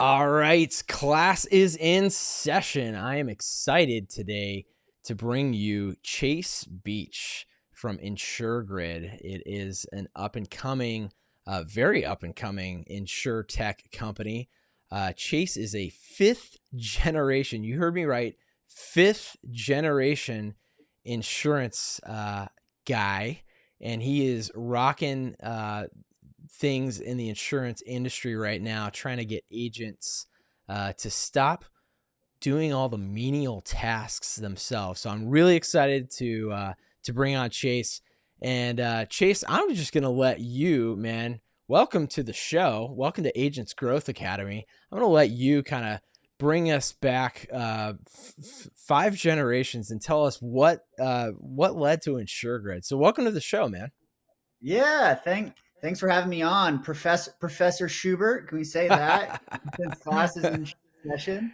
All right, class is in session. I am excited today to bring you Chase Beach from Insure Grid. It is an very up and coming insure tech company. Chase is a fifth generation, you heard me right, fifth generation insurance guy, and he is rocking things in the insurance industry right now, trying to get agents to stop doing all the menial tasks themselves. So I'm really excited to bring on Chase. And Chase, I'm just gonna let you, man. Welcome to the show. Welcome to Agents Growth Academy. I'm gonna let you kind of bring us back 5 generations and tell us what led to InsurGrid. So welcome to the show, man. Yeah, thanks for having me on, Professor Schubert. Can we say that since class is in session?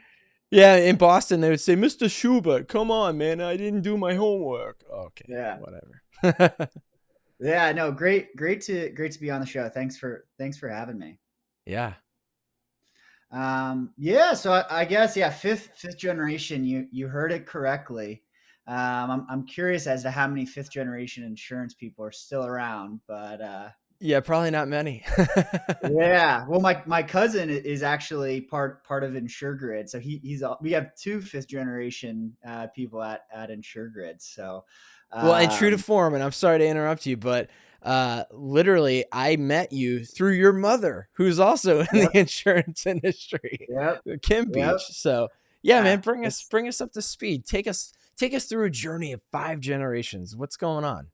Yeah, in Boston, they would say, Mr. Schubert, come on, man. I didn't do my homework. Okay, Yeah, whatever. yeah. No, great to be on the show. Thanks for having me. Yeah. Yeah. So I guess fifth generation. You heard it correctly. I'm curious as to how many fifth generation insurance people are still around, but Yeah, probably not many. yeah. Well, my cousin is actually part of InsurGrid, so we have two fifth generation people at InsurGrid. So, Well, and true to um, form, and I'm sorry to interrupt you, but literally, I met you through your mother, who's also in the yep, insurance industry, yep, Kim yep. Beach. So, yeah, man, Yeah, bring us it's bring us up to speed. Take us through a journey of 5 generations. What's going on?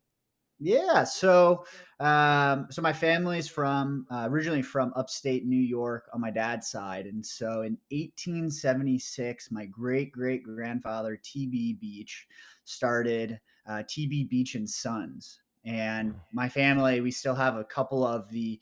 Yeah. So my family's from originally from upstate New York on my dad's side, and so in 1876, my great great grandfather TB Beach started TB Beach and Sons. And my family, we still have a couple of the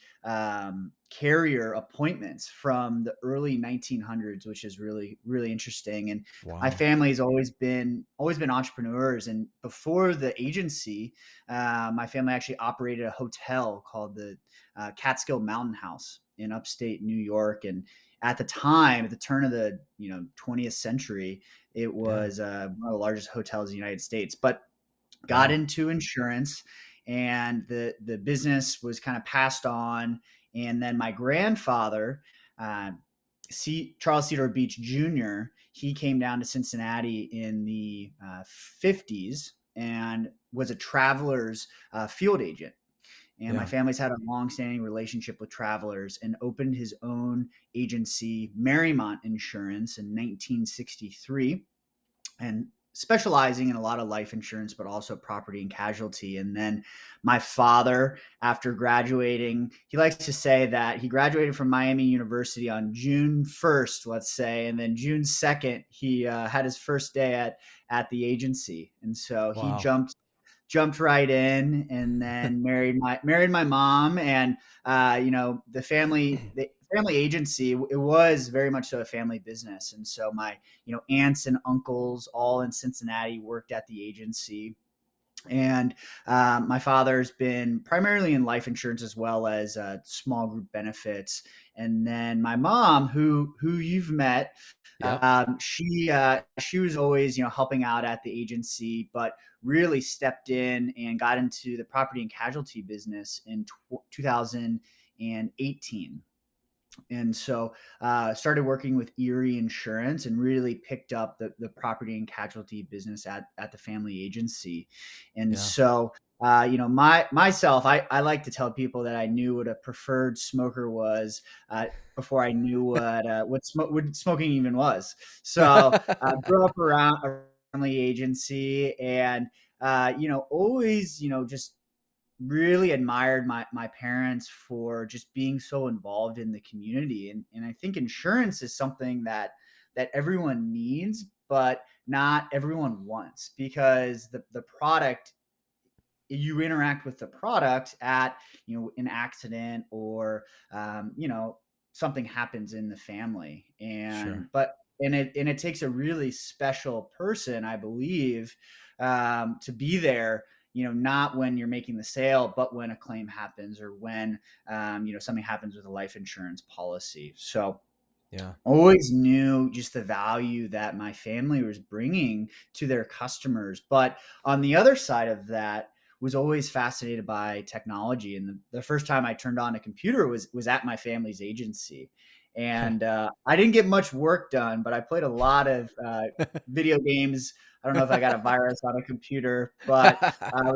carrier appointments from the early 1900s, which is really interesting. And my Wow. family's always been entrepreneurs. And before the agency, my family actually operated a hotel called the Catskill Mountain House in upstate New York, and at the time, at the turn of the 20th century, it Yeah. was one of the largest hotels in the United States. But got Wow. into insurance, and the business was kind of passed on. And then my grandfather, uh, Charles Cedar Beach Jr., he came down to Cincinnati in the 50s and was a traveler's field agent. And my Yeah. family's had a long-standing relationship with travelers and opened his own agency, Marymount Insurance, in 1963, and specializing in a lot of life insurance, but also property and casualty. And then my father, after graduating, he likes to say that he graduated from Miami University on June 1st, let's say, and then June 2nd, he had his first day at the agency. And so he Wow. jumped right in, and then married my mom. And the family agency, it was very much so a family business. And so my aunts and uncles all in Cincinnati worked at the agency. And my father's been primarily in life insurance as well as small group benefits. And then my mom, who you've met, Yep. she was always helping out at the agency, but really stepped in and got into the property and casualty business in 2018. And so started working with Erie Insurance and really picked up the property and casualty business at the family agency. And Yeah. so myself, I like to tell people that I knew what a preferred smoker was before I knew what smoking even was. So grew up around a family agency, and always just really admired my parents for just being so involved in the community. And I think insurance is something that everyone needs, but not everyone wants, because the product, you interact with the product at an accident, or something happens in the family. Sure. And it takes a really special person, I believe, to be there, not when you're making the sale, but when a claim happens, or when something happens with a life insurance policy. So Yeah. Always knew just the value that my family was bringing to their customers. But on the other side of that, was always fascinated by technology. And the first time I turned on a computer was at my family's agency. And I didn't get much work done, but I played a lot of video games. I don't know if I got a virus on a computer, but I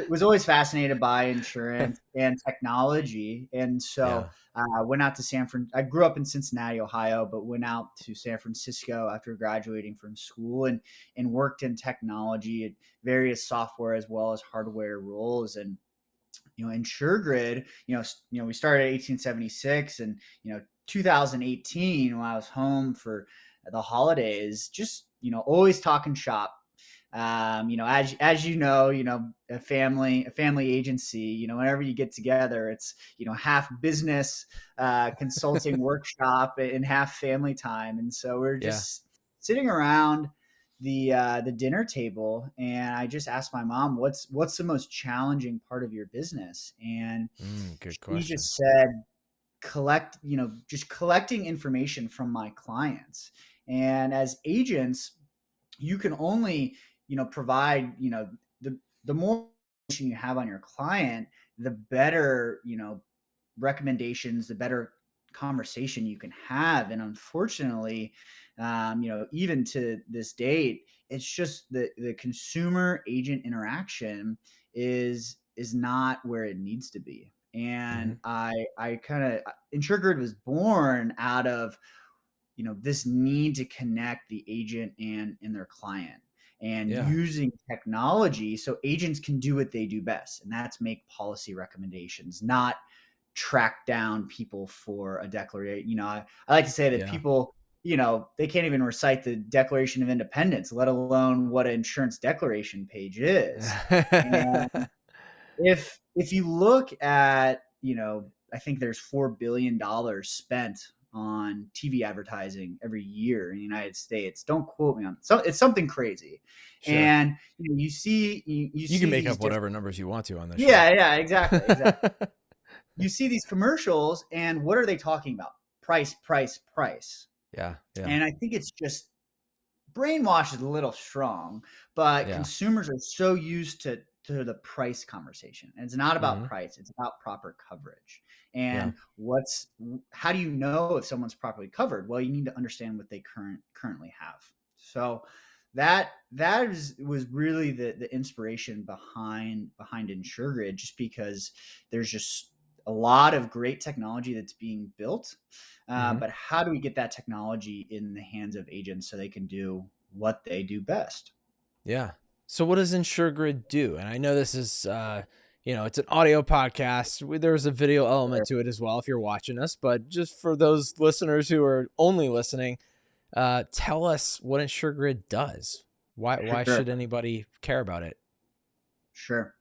was always fascinated by insurance and technology. And so Yeah. went out to I grew up in Cincinnati, Ohio, but went out to San Francisco after graduating from school and worked in technology at various software as well as hardware roles. And Insure Grid, we started in 1876, and 2018 when I was home for the holidays, just always talking shop. As a family agency, whenever you get together, it's half business consulting workshop and half family time. And so we're Yeah. just sitting around the dinner table, and I just asked my mom, what's the most challenging part of your business? And Good she question. just said, just collecting information from my clients. And as agents, you can only provide the more information you have on your client, the better recommendations, the better conversation you can have. And unfortunately, even to this date, it's just the consumer agent interaction is not where it needs to be. Hmm. And I kind of InsurGrid was born out of this need to connect the agent and their client, and Yeah. using technology so agents can do what they do best, and that's make policy recommendations, not track down people for a declaration. I like to say that Yeah. people, they can't even recite the Declaration of Independence, let alone what an insurance declaration page is. And if you look at, I think there's $4 billion spent on TV advertising every year in the United States. Don't quote me on it. So it's something crazy. Sure. And you see you You can see make these up different. whatever numbers you want to on this show. Yeah, exactly. You see these commercials, and what are they talking about? Price, price, price. Yeah. Yeah. And I think it's just brainwash is a little strong, but Yeah. consumers are so used to the price conversation. And it's not about Hmm. price, it's about proper coverage. Yeah. And how do you know if someone's properly covered? Well, you need to understand what they currently have. So was really the inspiration behind InsurGrid, just because there's just a lot of great technology that's being built, Hmm. but how do we get that technology in the hands of agents so they can do what they do best? Yeah. So what does InsureGrid do? And I know this is, it's an audio podcast. There's a video element to it as well if you're watching us. But just for those listeners who are only listening, tell us what InsureGrid does. Why Sure, should anybody care about it? sure.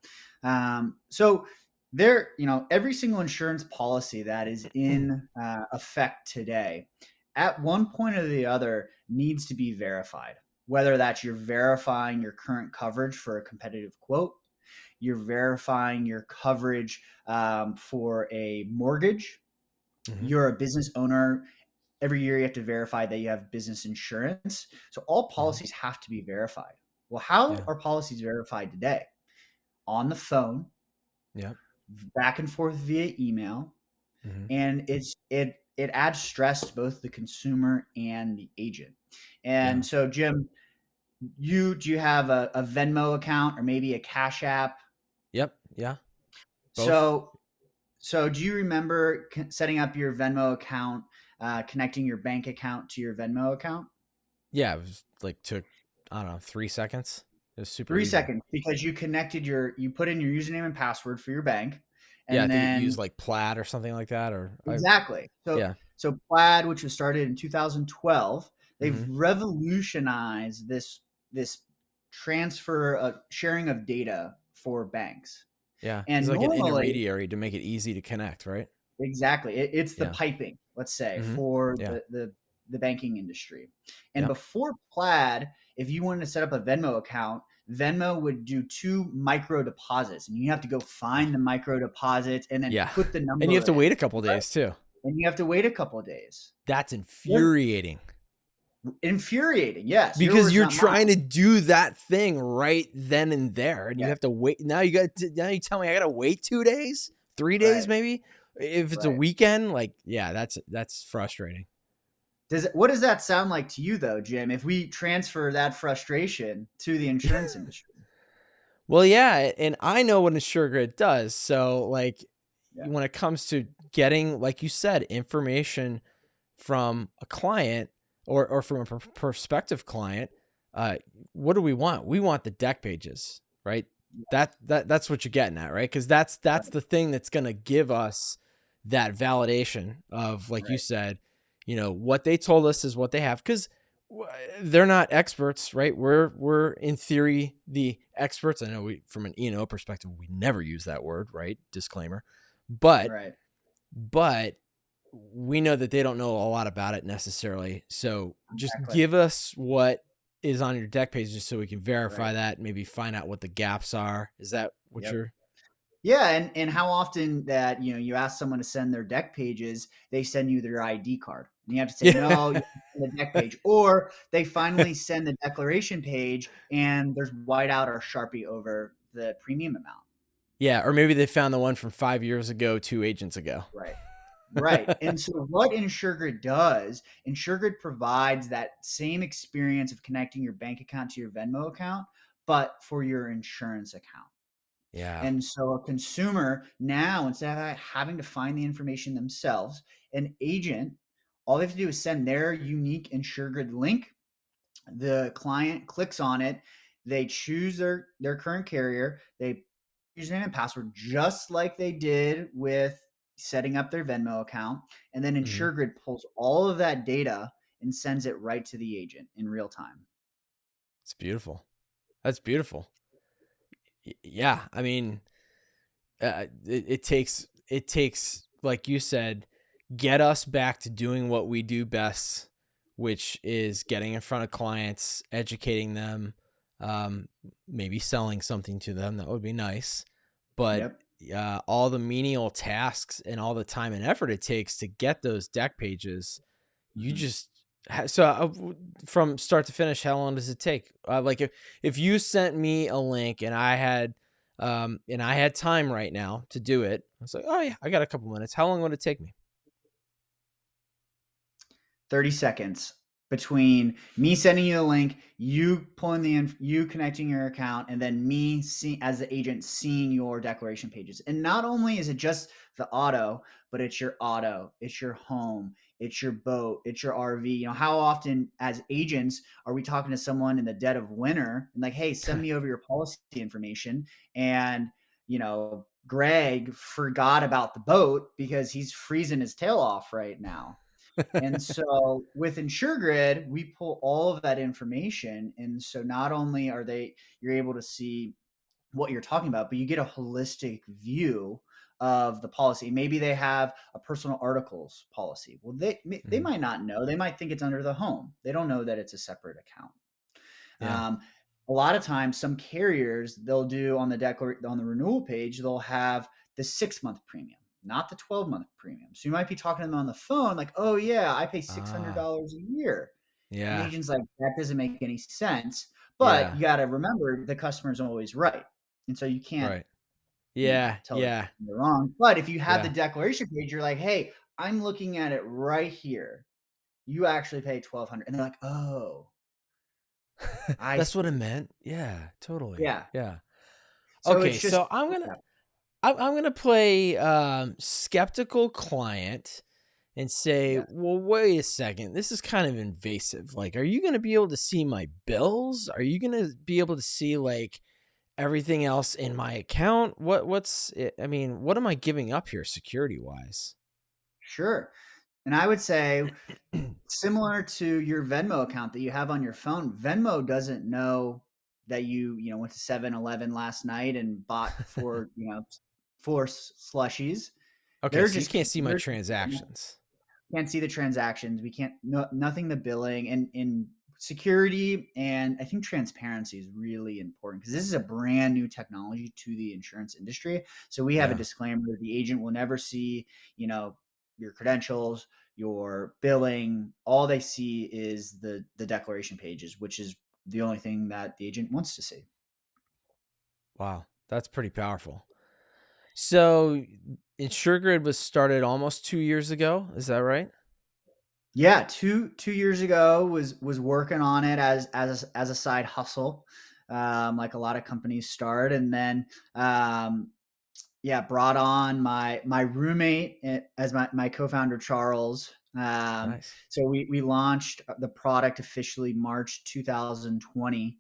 So there, every single insurance policy that is in effect today, at one point or the other, needs to be verified. Whether that's you're verifying your current coverage for a competitive quote, you're verifying your coverage for a mortgage, Hmm. you're a business owner. Every year you have to verify that you have business insurance. So all Hmm. policies have to be verified. Well, how Yeah. are policies verified today? On the phone, Yeah. back and forth via email, Hmm. and it adds stress to both the consumer and the agent. Yeah. And so, Jim, do you have a Venmo account or maybe a Cash App? Yep. Yeah. Both. So do you remember setting up your Venmo account, connecting your bank account to your Venmo account? Yeah. It was like took, I don't know, 3 seconds. It was super Three easy. seconds, because you put in your username and password for your bank, Yeah. I and think it used then like Plaid or something like that. exactly. Yeah. So Plaid, which was started in 2012, they've Hmm. revolutionized this transfer sharing of data for banks. Yeah. He's And like an normally, intermediary to make it easy to connect, right? exactly, it's the Yeah. piping, let's say, Hmm. for Yeah. the banking industry. And Yep. before Plaid, if you wanted to set up a Venmo account, Venmo would do 2 micro deposits, and you have to go find the micro deposits and then Yeah. put the And you have number to in. wait a couple days too. and you have to wait a couple of days. That's What? infuriating Infuriating. Yes, your because words, you're not mine. trying to do that thing right then and there, and you Yeah, have to wait. Now you tell me I got to wait 2 days, 3 days, right, maybe. If it's a right. weekend, like, yeah, that's frustrating. What does that sound like to you, though, Jim? If we transfer that frustration to the insurance industry? Well, yeah, and I know what InsurGrid does. So, like, Yeah, when it comes to getting, like you said, information from a client or from a prospective client, uh, what do we want? We want the deck pages, right? That's what you're getting at, right? Because that's right, the thing that's going to give us that validation of, like you right, said, what they told us is what they have. Because they're not experts, right? We're in theory the experts. I know we, from an E&O perspective, we never use that word, right? Disclaimer, but right. but we know that they don't know a lot about it necessarily. So just Exactly. give us what is on your deck page just so we can verify Right. that, maybe find out what the gaps are. Is that what Yep. you're? Yeah, and how often that you ask someone to send their deck pages, they send you their ID card, and you have to say Yeah. no, you send the deck page, or they finally send the declaration page, and there's white out or Sharpie over the premium amount. Yeah. Or maybe they found the one from 5 years ago, 2 agents ago. Right. Right. And so what InsurGrid does, InsurGrid provides that same experience of connecting your bank account to your Venmo account, but for your insurance account. Yeah. And so a consumer now, instead of having to find the information themselves, an agent, all they have to do is send their unique InsurGrid link. The client clicks on it. They choose their current carrier. They username and password just like they did with setting up their Venmo account. And then Hmm. InsurGrid pulls all of that data and sends it right to the agent in real time. It's beautiful. That's beautiful. Yeah. I mean, it takes, like you said, get us back to doing what we do best, which is getting in front of clients, educating them, um, maybe selling something to them. That would be nice. But Yep. all the menial tasks and all the time and effort it takes to get those deck pages, you Mhm. just so from start to finish, how long does it take? Like, if you sent me a link and I had time right now to do it, I was like, oh yeah, I got a couple minutes. How long would it take me? 30 seconds between me sending you the link, you pulling you connecting your account, and then me as the agent seeing your declaration pages. And not only is it just the auto, but it's your auto, it's your home, it's your boat, it's your RV. How often as agents are we talking to someone in the dead of winter and like, hey, send me over your policy information, and Greg forgot about the boat because he's freezing his tail off right now. And so with InsureGrid, we pull all of that information. And so not only you're able to see what you're talking about, but you get a holistic view of the policy. Maybe they have a personal articles policy. Well, they Mhm. might not know. They might think it's under the home. They don't know that it's a separate account. Yeah. Um, a lot of times, some carriers they'll do on the renewal page, they'll have the 6 month premium, not the 12-month premium. So you might be talking to them on the phone, like, "Oh yeah, I pay six hundred Ah, dollars a year," and the yeah. agent's like, "That doesn't make any sense." But Yeah. you got to remember, the customer's always right, and so you can't, Right. Yeah. tell the Yeah. customer wrong. But if you have the Yeah. declaration page, you're like, "Hey, I'm looking at it right here. You actually pay 1,200," and they're like, "Oh, I That's what it see." meant. Yeah, totally. Yeah. Yeah. So Okay, it's just so I'm gonna yeah, I'm gonna play skeptical client and say, yeah, well, wait a second, this is kind of invasive. Like, are you gonna be able to see my bills? Are you gonna be able to see, like, everything else in my account? I mean, what am I giving up here security wise? sure. And I would say similar to your Venmo account that you have on your phone, Venmo doesn't know that you went to 7-Eleven last night and bought four slushies. Okay, They're so you just can't see my they're transactions. can't see the transactions. We can't nothing the billing and in security, and I think transparency is really important because this is a brand new technology to the insurance industry. So we have a Yeah. disclaimer: the agent will never see, you know, your credentials, your billing. All they see is the declaration pages, which is the only thing that the agent wants to see. Wow, that's pretty powerful. So, InsurGrid was started almost 2 years ago. Is that right? Yeah, two years ago was working on it as a side hustle, like a lot of companies start, and then yeah, brought on my roommate as my co-founder Charles. Nice. So we launched the product officially March 2020,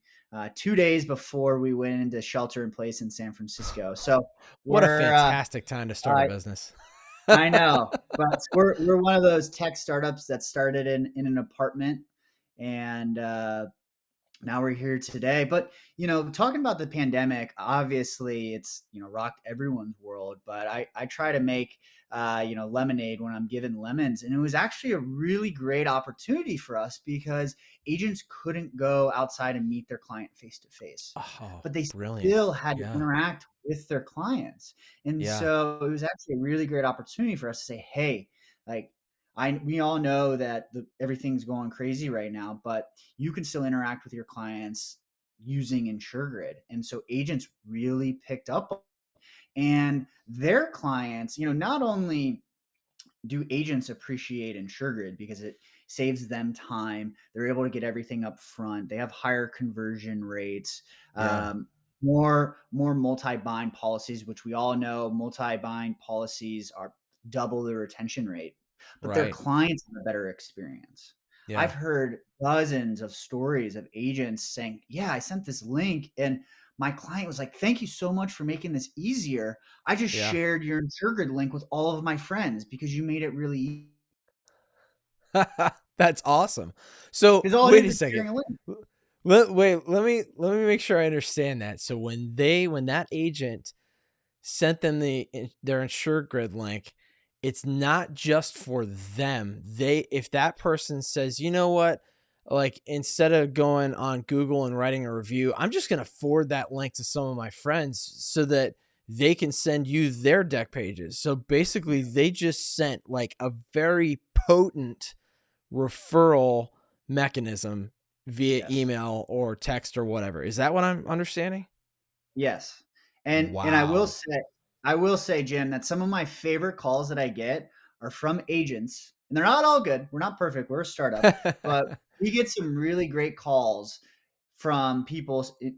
2 days before we went into shelter in place in San Francisco. So What a we're fantastic time to start a business. I know, but we're one of those tech startups that started in an apartment, and now we're here today. But talking about the pandemic, obviously it's rocked everyone's world. But I try to make lemonade when I'm given lemons, and it was actually a really great opportunity for us because agents couldn't go outside and meet their client face to face, Oh, but they brilliant. still had to Yeah. interact with their clients, and Yeah. so it was actually a really great opportunity for us to say, hey, like we all know that everything's going crazy right now, but you can still interact with your clients using InsurGrid. And so agents really picked up, and their clients, not only do agents appreciate InsurGrid because it saves them time, they're able to get everything up front, they have higher conversion rates, Yeah. more multi-bind policies, which we all know multi-bind policies are double the retention rate, but their Right. clients have a better experience. Yeah. I've heard dozens of stories of agents saying, yeah, I sent this link and my client was like, thank you so much for making this easier. I just Yeah. shared your InsurGrid link with all of my friends because you made it really easy. That's awesome. So Because all it wait is a is second. sharing a link. Wait, let me make sure I understand that. So when that agent sent them their Insure Grid link, it's not just for them. If that person says, you know what, like instead of going on Google and writing a review, I'm just gonna forward that link to some of my friends so that they can send you their deck pages. So basically, they just sent like a very potent referral mechanism via Yes. email or text or whatever. Is that what I'm understanding? Yes. And Wow. I will say, Jim, that some of my favorite calls that I get are from agents, and they're not all good. We're not perfect. We're a startup, but we get some really great calls from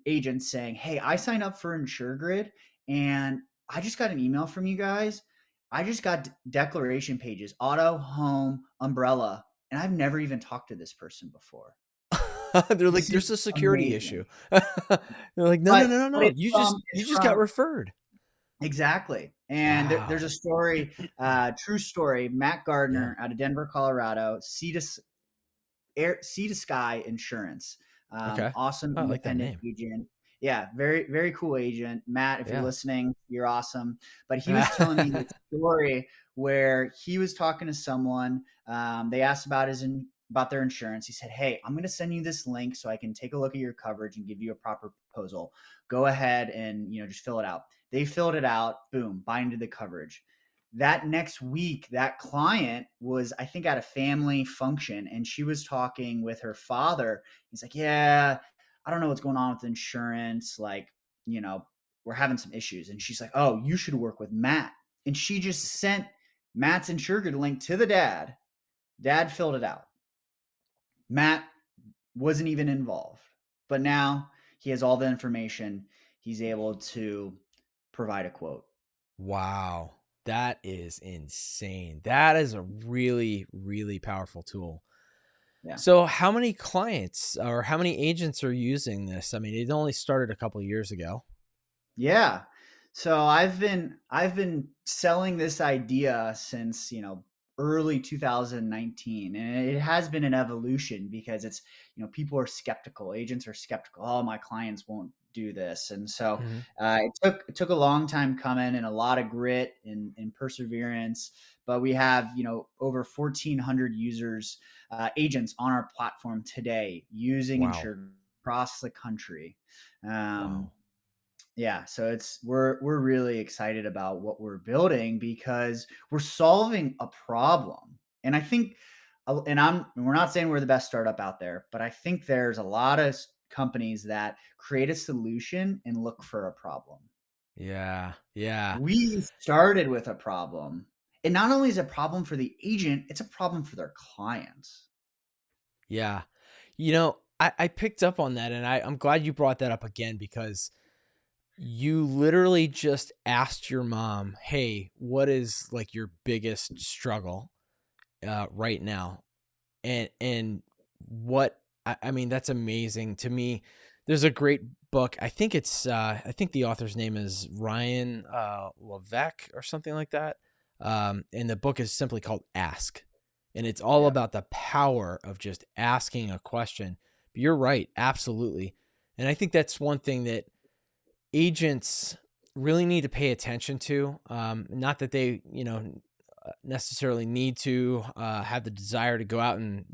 agents saying, "Hey, I signed up for InsureGrid, and I just got an email from you guys. I just got declaration pages, auto, home, umbrella, and I've never even talked to this person before. They're like, This is there's a security issue. amazing." They're like, no, no, But no, no, but no. You just it's you just got from referred. exactly. And there's a Wow. story, true story. Matt Yeah. Gardner out of Denver, Colorado, Sea to Sky Insurance. Okay. Awesome Oh, I like that independent name. agent. Yeah, very, very cool agent. Matt, if you're Yeah. listening, you're awesome. But he was telling me this story where he was talking to someone. They asked about their insurance. He said, "Hey, I'm going to send you this link so I can take a look at your coverage and give you a proper proposal. Go ahead and just fill it out." They filled it out. Boom, binded the coverage. That next week, that client was, I think, at a family function, and she was talking with her father. He's like, yeah, I don't know what's going on with insurance, like, we're having some issues. And she's like, oh, you should work with Matt. And she just sent Matt's InsurGrid link to the dad filled it out. Matt wasn't even involved, but now he has all the information. He's able to provide a quote. Wow. That is insane. That is a really, really powerful tool. Yeah. So how many clients or how many agents are using this? I mean, it only started a couple years ago. Yeah. So I've been selling this idea since, early 2019, and it has been an evolution because it's, people are skeptical. Agents are skeptical. Oh, my clients won't do this. And so Mhm. it took a long time coming and a lot of grit and perseverance, but we have, over 1,400 users, agents on our platform today using Wow. Insure across the country. Um, Wow. Yeah, so we're really excited about what we're building because we're solving a problem. And I think and we're not saying we're the best startup out there, but I think there's a lot of companies that create a solution and look for a problem. Yeah. Yeah. We started with a problem. And not only is it a problem for the agent, it's a problem for their clients. Yeah. I picked up on that, and I'm glad you brought that up again, because you literally just asked your mom, "Hey, what is like your biggest struggle right now?" And what I mean, that's amazing to me. There's a great book. I think the author's name is Ryan Levesque or something like that. And the book is simply called Ask. And it's all Yeah. about the power of just asking a question. But you're right, absolutely. And I think that's one thing that agents really need to pay attention to. Not that they, necessarily need to have the desire to go out and,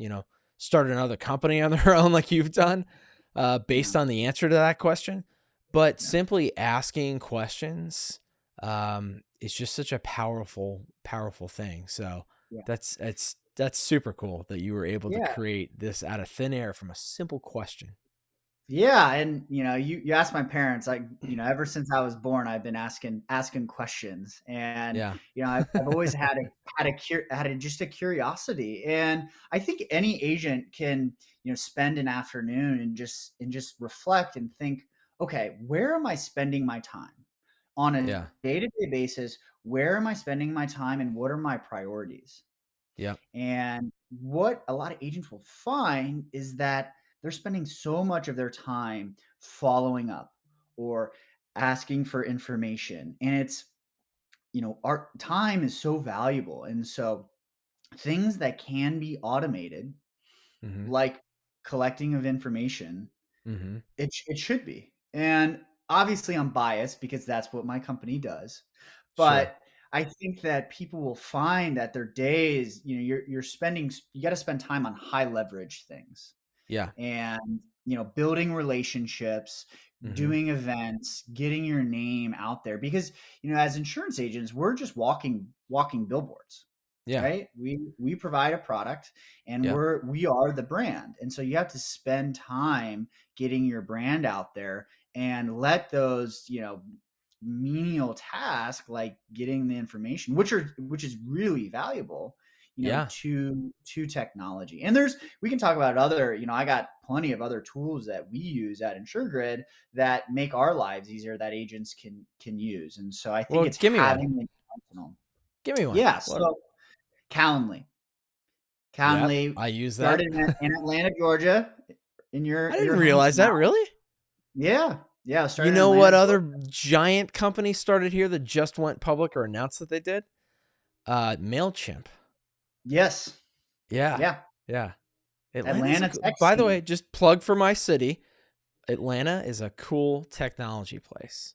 start another company on their own like you've done, Yeah. based on the answer to that question. But Yeah. simply asking questions is just such a powerful, powerful thing. So Yeah. that's super cool that you were able to Yeah. create this out of thin air from a simple question. Yeah, and you asked my parents, like, ever since I was born, I've been asking questions, and Yeah. I've always just a curiosity, and I think any agent can spend an afternoon and just reflect and think, okay, where am I spending my time on a Yeah. day to day basis? Where am I spending my time, and what are my priorities? Yeah. And what a lot of agents will find is that they're spending so much of their time following up or asking for information. And our time is so valuable. And so things that can be automated, Mm-hmm. like collecting of information, Mm-hmm. it should be. And obviously I'm biased because that's what my company does. Sure. But I think that people will find that their days, you got to spend time on high leverage things Yeah. and building relationships, Mm-hmm. doing events, getting your name out there because as insurance agents we're just walking billboards, Yeah. right? We provide a product and Yeah. we are the brand, and so you have to spend time getting your brand out there and let those menial tasks like getting the information, which is really valuable, Yeah. to technology. And we can talk about other, I got plenty of other tools that we use at InsurGrid that make our lives easier that agents can use. And so I think Well, it's give me one. having the intentional. Give me one. Yeah. What? So Calendly. Yep. Calendly I use that. started in Atlanta, Georgia, in I your didn't realize that. hometown. Really? Yeah. Yeah. You Started in know Atlanta, what Georgia. other giant company started here that just went public or announced that they did? MailChimp. Yes. Yeah. Yeah. Yeah. Atlanta tech By the way, scene. just plug for my city. Atlanta is a cool technology place.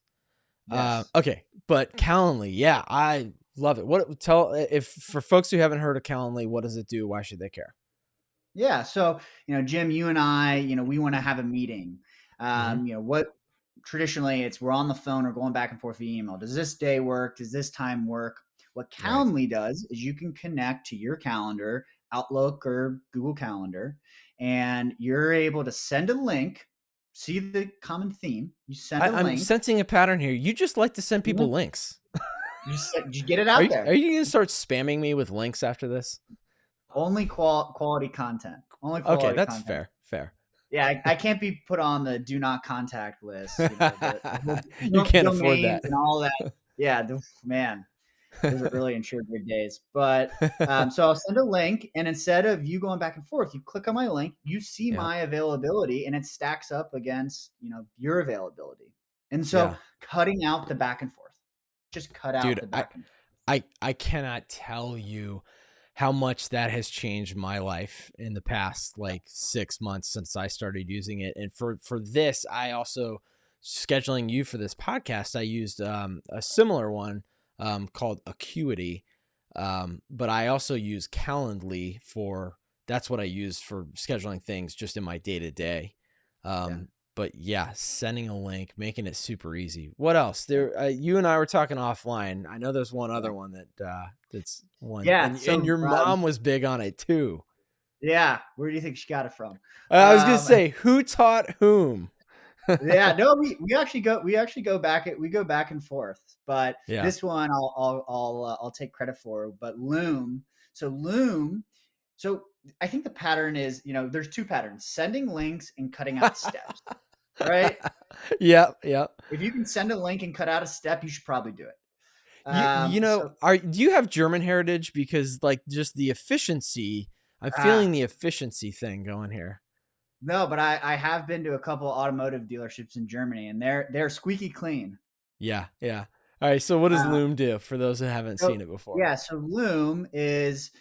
Yes. Okay, but Calendly, yeah, I love it. What tell if for folks who haven't heard of Calendly, what does it do? Why should they care? Yeah. So, Jim, you and I, we want to have a meeting. Mm-hmm. What traditionally we're on the phone or going back and forth via email. Does this day work? Does this time work? What Right. Calendly does is you can connect to your calendar, Outlook or Google Calendar, and you're able to send a link. See the common theme. You send a I'm link. sensing a pattern here. You just like to send Yeah. people links. You get it Are out you are there. you gonna start spamming me with links after this? Only quality content. Only Okay, quality that's content. fair. Fair. Yeah, I can't be put on the do not contact list, the whole You can't afford domains that. and all that. Yeah, man, those are really insured good days. But, so I'll send a link, and instead of you going back and forth, you click on my link, you see Yeah. my availability, and it stacks up against, your availability. And so Yeah. cutting out the back and forth. Just cut out Dude, the I back and forth. I cannot tell you how much that has changed my life in the past like 6 months since I started using it. And for this, I also scheduling you for this podcast, I used a similar one called Acuity. But I also use Calendly for that's what I use for scheduling things just in my day to day. Yeah. But yeah, sending a link, making it super easy. What else? There, you and I were talking offline. I know there's one Yeah. other one that's one, Yeah. and So, your mom was big on it too. yeah, where do you think she got it from? I was gonna Um, say, who taught whom? Yeah, no, we actually go back and forth, but Yeah. this one I'll take credit for. But Loom, so I think the pattern is, there's two patterns: sending links and cutting out steps, right? Yep. Yep. If you can send a link and cut out a step, you should probably do it. You know, So do you have German heritage? Because like just the efficiency, I'm feeling ah the efficiency thing going here. no, but I have been to a couple automotive dealerships in Germany, and they're squeaky clean. Yeah. Yeah. All right. So what does Uh, Loom do for those who haven't So seen it before? yeah, so Loom is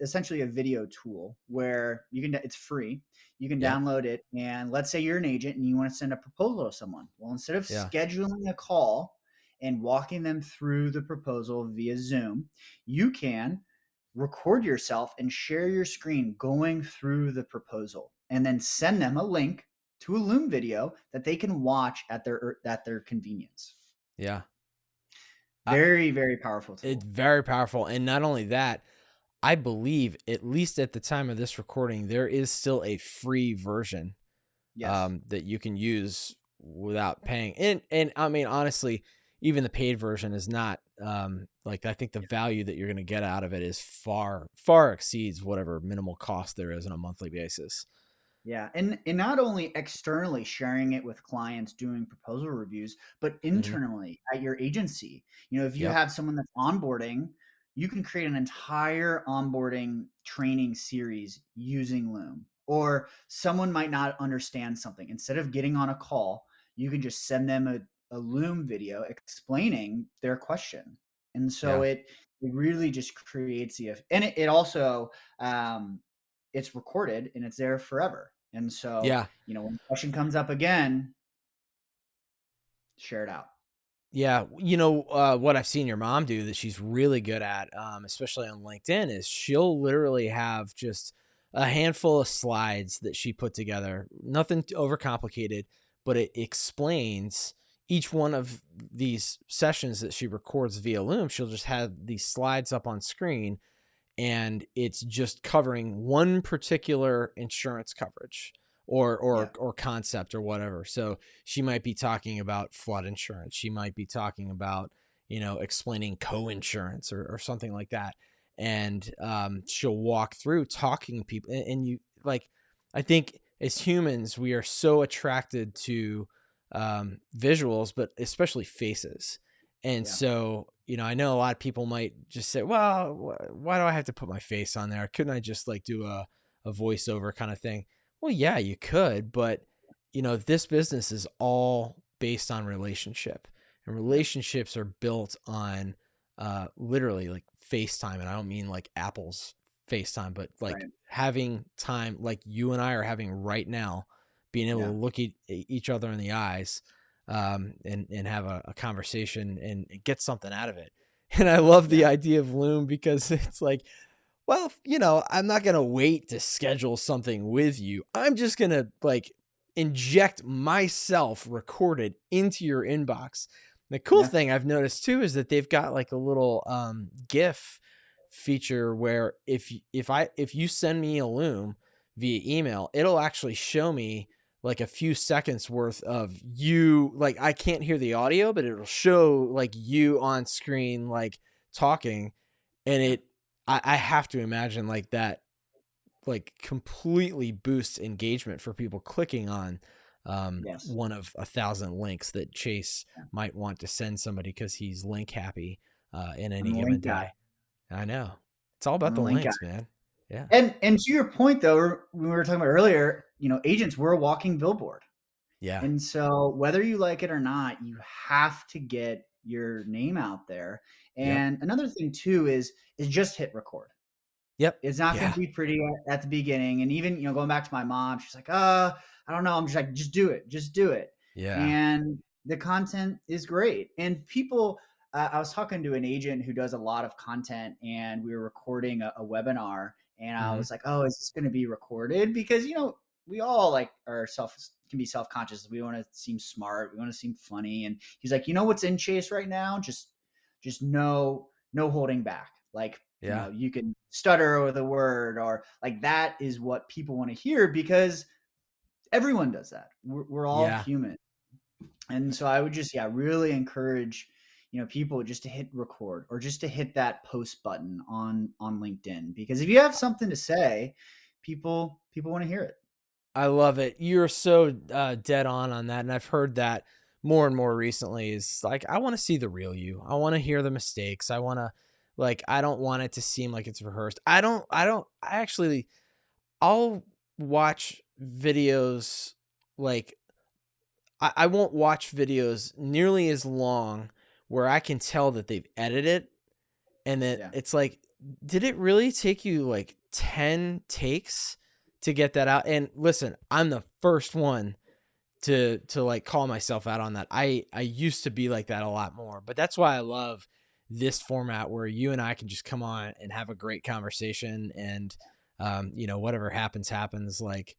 essentially a video tool where it's free. You can Yep. download it, and let's say you're an agent and you want to send a proposal to someone. Well, instead of Yeah. scheduling a call and walking them through the proposal via Zoom, you can record yourself and share your screen going through the proposal, and then send them a link to a Loom video that they can watch at their convenience. Yeah. I, Very, very powerful it's tool. very powerful. And not only that, I believe, at least at the time of this recording, there is still a free version Yes. that you can use without paying. And I mean, honestly, even the paid version is not like, I think the value that you're going to get out of it is far exceeds whatever minimal cost there is on a monthly basis. Yeah. And not only externally sharing it with clients doing proposal reviews, but Hmm. internally at your agency. If you Yep. have someone that's onboarding, you can create an entire onboarding training series using Loom. Or someone might not understand something. Instead of getting on a call, you can just send them a Loom video explaining their question. And so Yeah. it really just creates and it also it's recorded and it's there forever. And so, Yeah. when the question comes up again, share it out. Yeah, what I've seen your mom do that she's really good at, especially on LinkedIn, is she'll literally have just a handful of slides that she put together, nothing overcomplicated, but it explains each one of these sessions that she records via Loom. She'll just have these slides up on screen, and it's just covering one particular insurance coverage or Yeah. concept or whatever. So she might be talking about flood insurance. She might be talking about, explaining co-insurance or something like that. And she'll walk through talking to people. And you like, I think as humans, we are so attracted to visuals, but especially faces. And Yeah. so, I know a lot of people might just say, well, why do I have to put my face on there? Couldn't I just like do a voiceover kind of thing? Well, yeah, you could, but this business is all based on relationship, and Yep. relationships are built on literally like FaceTime. And I don't mean like Apple's FaceTime, but like Right. having time like you and I are having right now, being able to Yeah. look at each other in the eyes, and have a conversation and get something out of it. And I love Yeah. the idea of Loom because it's like, well, I'm not going to wait to schedule something with you. I'm just going to like inject myself recorded into your inbox. The cool Yeah. thing I've noticed too is that they've got like a little GIF feature where if you send me a Loom via email, it'll actually show me like a few seconds worth of you. Like I can't hear the audio, but it'll show like you on screen, like talking. And Yeah. I have to imagine like that, like completely boosts engagement for people clicking on Yes. one of 1,000 links that Chase Yeah. might want to send somebody because he's link happy in I'm any the given link guy. day. I know. It's all I'm about the the link guy. links, man. Yeah. And to your point though, when we were talking about earlier, agents, we're a walking billboard. Yeah. And so whether you like it or not, you have to get your name out there. Yep. And another thing too is just hit record. Yep. It's not going Yeah. to be pretty at the beginning. And even, going back to my mom, she's like, I don't know. I'm just like, just do it. Just do it. Yeah. And the content is great. And people, I was talking to an agent who does a lot of content, and we were recording a webinar. And I Hmm. was like, oh, is this going to be recorded? Because, we all like are can be self-conscious. We want to seem smart. We want to seem funny. And he's like, you know what's in Chase right now? Just no holding back. Like, Yeah. you can stutter with a word, or like, that is what people want to hear, because everyone does that. We're all Yeah. human. And so I would just, really encourage, people just to hit record, or just to hit that post button on LinkedIn, because if you have something to say, people want to hear it. I love it. You're so dead on that. And I've heard that more and more recently. Is like, I want to see the real you. I want to hear the mistakes. I want to, like, I don't want it to seem like it's rehearsed. I actually, I'll watch videos, like, I won't watch videos nearly as long where I can tell that they've edited it, and that Yeah. it's like, did it really take you like 10 takes to get that out? And listen, I'm the first one to like call myself out on that. I used to be like that a lot more, but that's why I love this format where you and I can just come on and have a great conversation. And whatever happens. Like,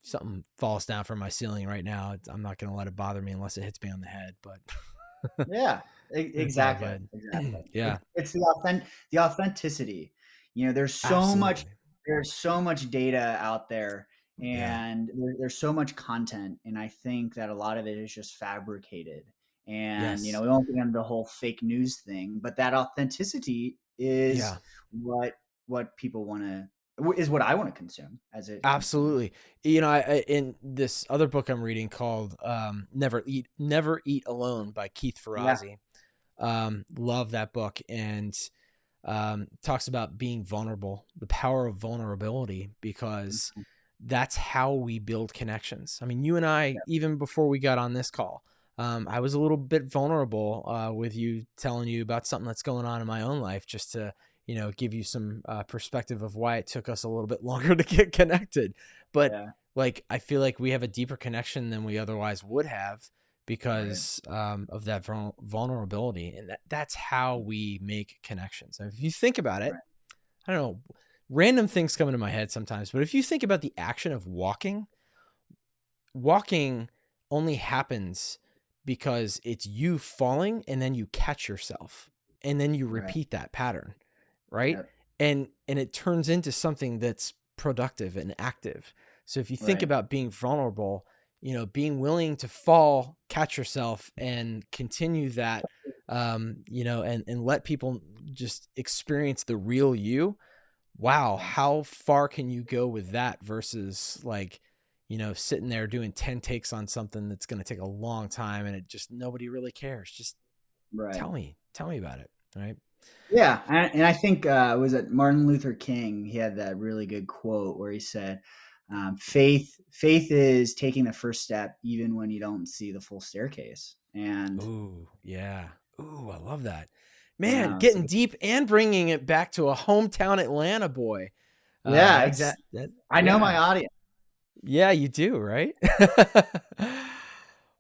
something falls down from my ceiling right now, I'm not going to let it bother me unless it hits me on the head, but Yeah, it's all exactly, good. exactly. Yeah, It's the authenticity. There's absolutely. so much data out there, Yeah. and there's so much content, and I think that a lot of it is just fabricated. And Yes. we won't get into the whole fake news thing, but that authenticity is Yeah. what people want to is what I want to consume as a consumer. Absolutely. I in this other book I'm reading called Never Eat Alone by Keith Yeah. Ferrazzi. Love that book, and talks about being vulnerable, the power of vulnerability, because Mhm. that's how we build connections. I mean, you and I, even before we got on this call, I was a little bit vulnerable with you, telling you about something that's going on in my own life, just to, give you some perspective of why it took us a little bit longer to get connected. But Yeah. like, I feel like we have a deeper connection than we otherwise would have, Right. because of that vulnerability. And that's how we make connections. And if you think about it, Right. I don't know, random things come into my head sometimes, but if you think about the action of walking only happens because it's you falling, and then you catch yourself, and then you Right. repeat that pattern, right? Yep. And it turns into something that's productive and active. So if you think Right. about being vulnerable, being willing to fall, catch yourself, and continue that, and let people just experience the real you. Wow, Yeah. how far can you go with that versus, like, sitting there doing 10 takes on something that's going to take a long time, and it just, nobody really cares. Just Right. tell me about it. Right. Yeah, and I think was it Martin Luther King? He had that really good quote where he said, "Faith is taking the first step even when you don't see the full staircase." And Ooh, yeah. Ooh, I love that. Man, yeah, so getting deep and bringing it back to a hometown Atlanta boy. yeah, That's exactly. that. I know my Yeah. audience. Yeah, you do, right?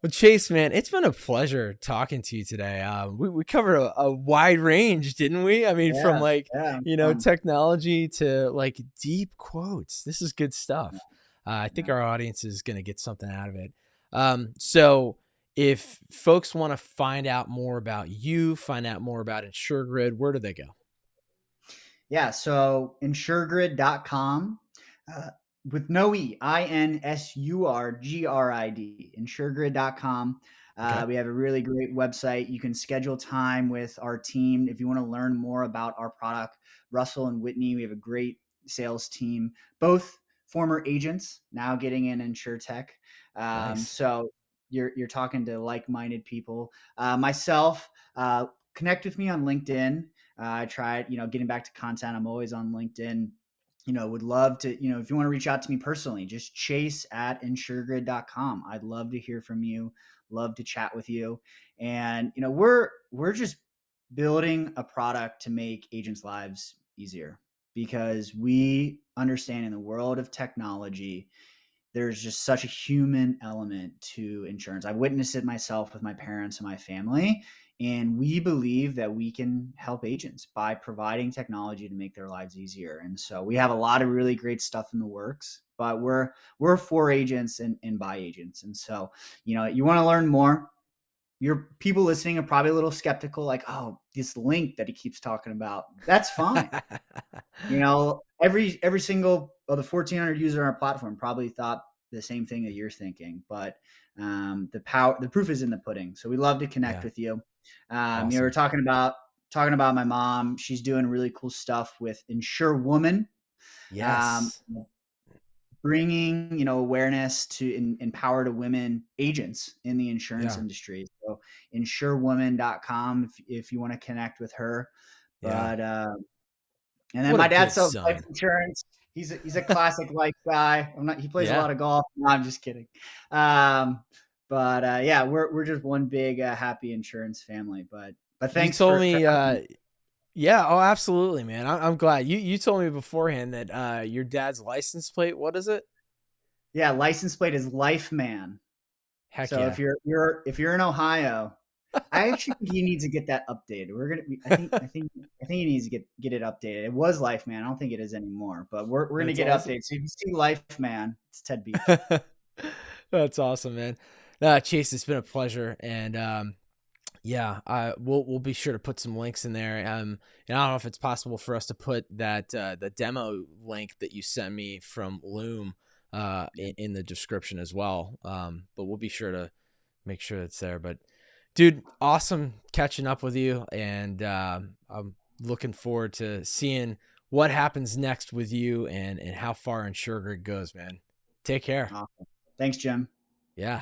Well, Chase, man, it's been a pleasure talking to you today. We covered a wide range, didn't we? I mean, from Yeah, like, yeah, technology to like deep quotes. This is good stuff. I think yeah. our audience is going to get something out of it. So if folks want to find out more about you, find out more about InsurGrid, where do they go? Yeah, so insuregrid.com, uh, with no E, INSURGRID, insuregrid.com. Okay. We have a really great website. You can schedule time with our team if you want to learn more about our product. Russell and Whitney, we have a great sales team, both former agents now getting in insure tech. Nice. So you're talking to like-minded people. Myself, connect with me on LinkedIn. I tried, getting back to content. I'm always on LinkedIn. Would love to, if you want to reach out to me personally, just chase@insuregrid.com. I'd love to hear from you. Love to chat with you. And, we're just building a product to make agents' lives easier, because we understand in the world of technology, there's just such a human element to insurance. I witnessed it myself with my parents and my family. And we believe that we can help agents by providing technology to make their lives easier. And so we have a lot of really great stuff in the works, but we're for agents and by agents. And so, you want to learn more. Your people listening are probably a little skeptical, like, oh, this link that he keeps talking about. That's fine. Every single of the 1,400 users on our platform probably thought the same thing that you're thinking, but the proof is in the pudding. So we love to connect Yeah. with you. We're Awesome. talking about my mom. She's doing really cool stuff with Insure Woman, um, Yes. bringing awareness to empower to women agents in the insurance Yeah. industry. So insurewoman.com if you want to connect with her. Yeah. But and then What a my dad good sells life son. insurance. He's a classic life guy. He plays a Yeah. lot of golf. No, I'm just kidding. Um, but yeah, we're just one big happy insurance family. But You thanks told for me, having me. yeah. Oh, absolutely, man. I'm glad you told me beforehand that, your dad's license plate, what is it? Yeah, license plate is Life Man. Heck So yeah. if you're in Ohio, I actually think he needs to get that updated. I think he needs to get it updated. It was Life Man. I don't think it is anymore, but we're gonna That's get it awesome. updated. So if you see Life Man, it's Ted Beach. That's awesome, man. Chase, it's been a pleasure. And, yeah, we'll be sure to put some links in there. And I don't know if it's possible for us to put that, the demo link that you sent me from Loom, in the description as well. But we'll be sure to make sure it's there. But dude, awesome catching up with you. And, I'm looking forward to seeing what happens next with you and how far InsurGrid goes, man. Take care. Awesome. Thanks, Jim. Yeah.